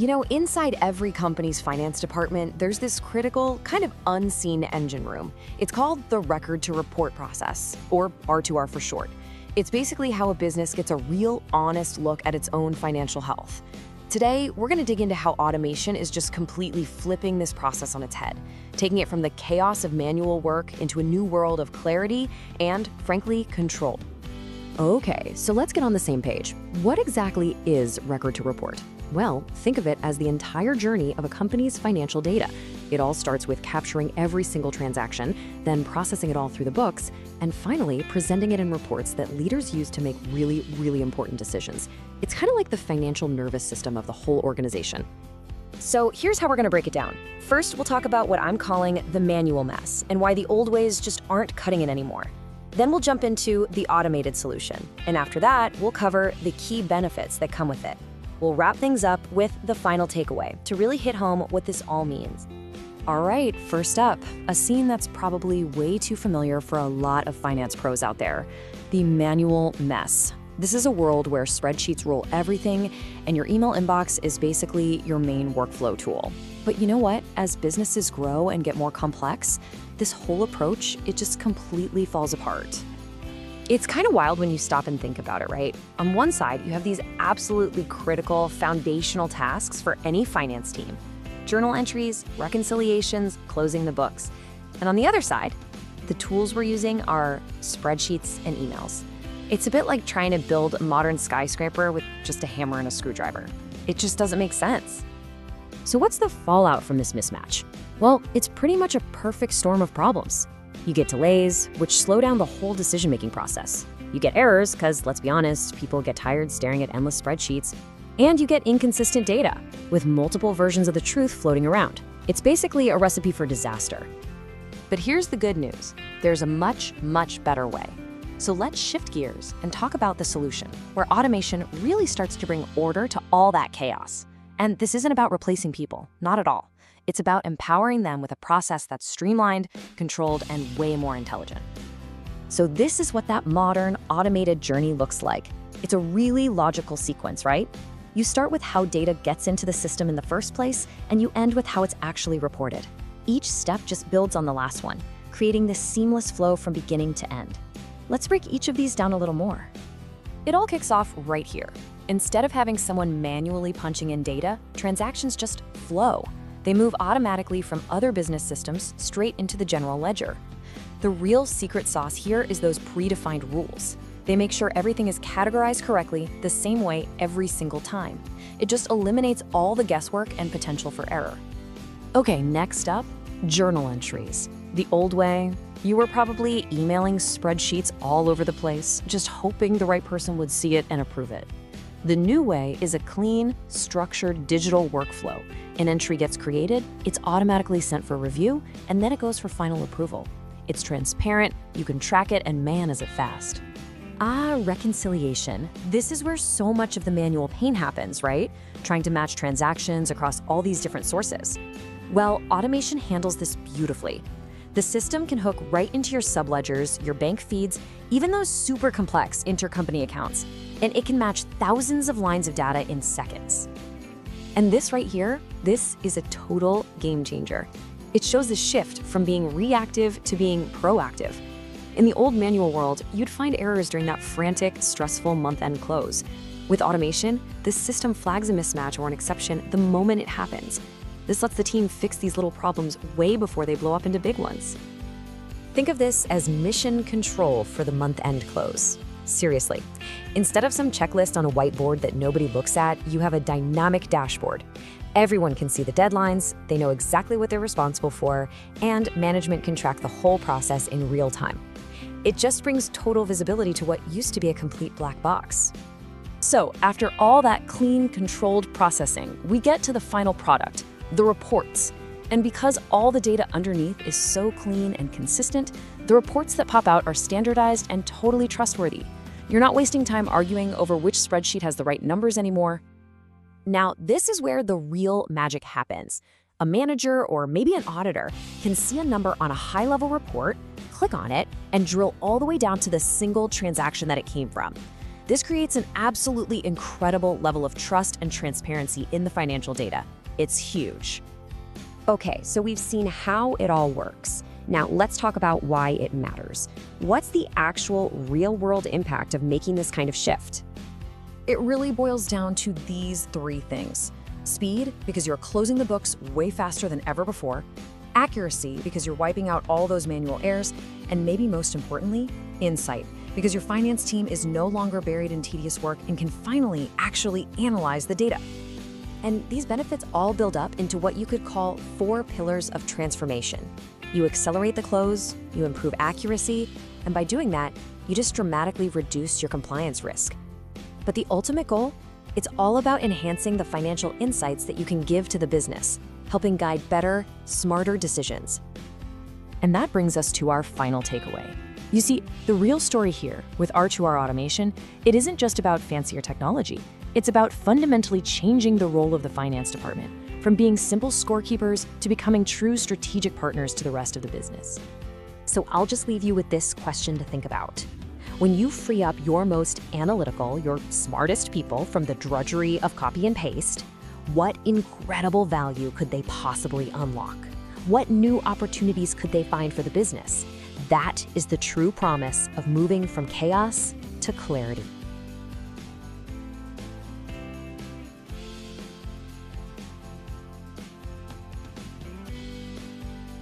Inside every company's finance department, there's this critical, kind of unseen engine room. It's called the record to report process, or R2R for short. It's basically how a business gets a real, honest look at its own financial health. Today, we're going to dig into how automation is just completely flipping this process on its head, taking it from the chaos of manual work into a new world of clarity and, frankly, control. Okay, so let's get on the same page. What exactly is record to report? Well, think of it as the entire journey of a company's financial data. It all starts with capturing every single transaction, then processing it all through the books, and finally presenting it in reports that leaders use to make really, really important decisions. It's kind of like the financial nervous system of the whole organization. So here's how we're going to break it down. First, we'll talk about what I'm calling the manual mess and why the old ways just aren't cutting it anymore. Then we'll jump into the automated solution. And after that, we'll cover the key benefits that come with it. We'll wrap things up with the final takeaway to really hit home what this all means. All right, first up, a scene that's probably way too familiar for a lot of finance pros out there, the manual mess. This is a world where spreadsheets rule everything, and your email inbox is basically your main workflow tool. But you know what? As businesses grow and get more complex, this whole approach, it just completely falls apart. It's kind of wild when you stop and think about it, right? On one side, you have these absolutely critical, foundational tasks for any finance team. Journal entries, reconciliations, closing the books. And on the other side, the tools we're using are spreadsheets and emails. It's a bit like trying to build a modern skyscraper with just a hammer and a screwdriver. It just doesn't make sense. So what's the fallout from this mismatch? Well, it's pretty much a perfect storm of problems. You get delays, which slow down the whole decision-making process. You get errors, because let's be honest, people get tired staring at endless spreadsheets. And you get inconsistent data, with multiple versions of the truth floating around. It's basically a recipe for disaster. But here's the good news. There's a much, much better way. So let's shift gears and talk about the solution, where automation really starts to bring order to all that chaos. And this isn't about replacing people, not at all. It's about empowering them with a process that's streamlined, controlled, and way more intelligent. So this is what that modern, automated journey looks like. It's a really logical sequence, right? You start with how data gets into the system in the first place, and you end with how it's actually reported. Each step just builds on the last one, creating this seamless flow from beginning to end. Let's break each of these down a little more. It all kicks off right here. Instead of having someone manually punching in data, transactions just flow. They move automatically from other business systems straight into the general ledger. The real secret sauce here is those predefined rules. They make sure everything is categorized correctly the same way every single time. It just eliminates all the guesswork and potential for error. Okay, next up, journal entries. The old way, you were probably emailing spreadsheets all over the place, just hoping the right person would see it and approve it. The new way is a clean, structured digital workflow. An entry gets created, it's automatically sent for review, and then it goes for final approval. It's transparent, you can track it, and man, is it fast. Reconciliation. This is where so much of the manual pain happens, right? Trying to match transactions across all these different sources. Well, automation handles this beautifully. The system can hook right into your subledgers, your bank feeds, even those super complex intercompany accounts, and it can match thousands of lines of data in seconds. And this right here, this is a total game changer. It shows the shift from being reactive to being proactive. In the old manual world, you'd find errors during that frantic, stressful month-end close. With automation, this system flags a mismatch or an exception the moment it happens. This lets the team fix these little problems way before they blow up into big ones. Think of this as mission control for the month-end close. Seriously, instead of some checklist on a whiteboard that nobody looks at, you have a dynamic dashboard. Everyone can see the deadlines, they know exactly what they're responsible for, and management can track the whole process in real time. It just brings total visibility to what used to be a complete black box. So, after all that clean, controlled processing, we get to the final product, the reports. And because all the data underneath is so clean and consistent, the reports that pop out are standardized and totally trustworthy. You're not wasting time arguing over which spreadsheet has the right numbers anymore. Now, this is where the real magic happens. A manager or maybe an auditor can see a number on a high-level report, click on it, and drill all the way down to the single transaction that it came from. This creates an absolutely incredible level of trust and transparency in the financial data. It's huge. Okay, so we've seen how it all works. Now let's talk about why it matters. What's the actual real-world impact of making this kind of shift? It really boils down to these three things. Speed, because you're closing the books way faster than ever before. Accuracy, because you're wiping out all those manual errors. And maybe most importantly, insight, because your finance team is no longer buried in tedious work and can finally actually analyze the data. And these benefits all build up into what you could call 4 pillars of transformation. You accelerate the close, you improve accuracy, and by doing that, you just dramatically reduce your compliance risk. But the ultimate goal? It's all about enhancing the financial insights that you can give to the business, helping guide better, smarter decisions. And that brings us to our final takeaway. You see, the real story here with R2R automation, it isn't just about fancier technology. It's about fundamentally changing the role of the finance department, from being simple scorekeepers to becoming true strategic partners to the rest of the business. So I'll just leave you with this question to think about. When you free up your most analytical, your smartest people from the drudgery of copy and paste, what incredible value could they possibly unlock? What new opportunities could they find for the business? That is the true promise of moving from chaos to clarity.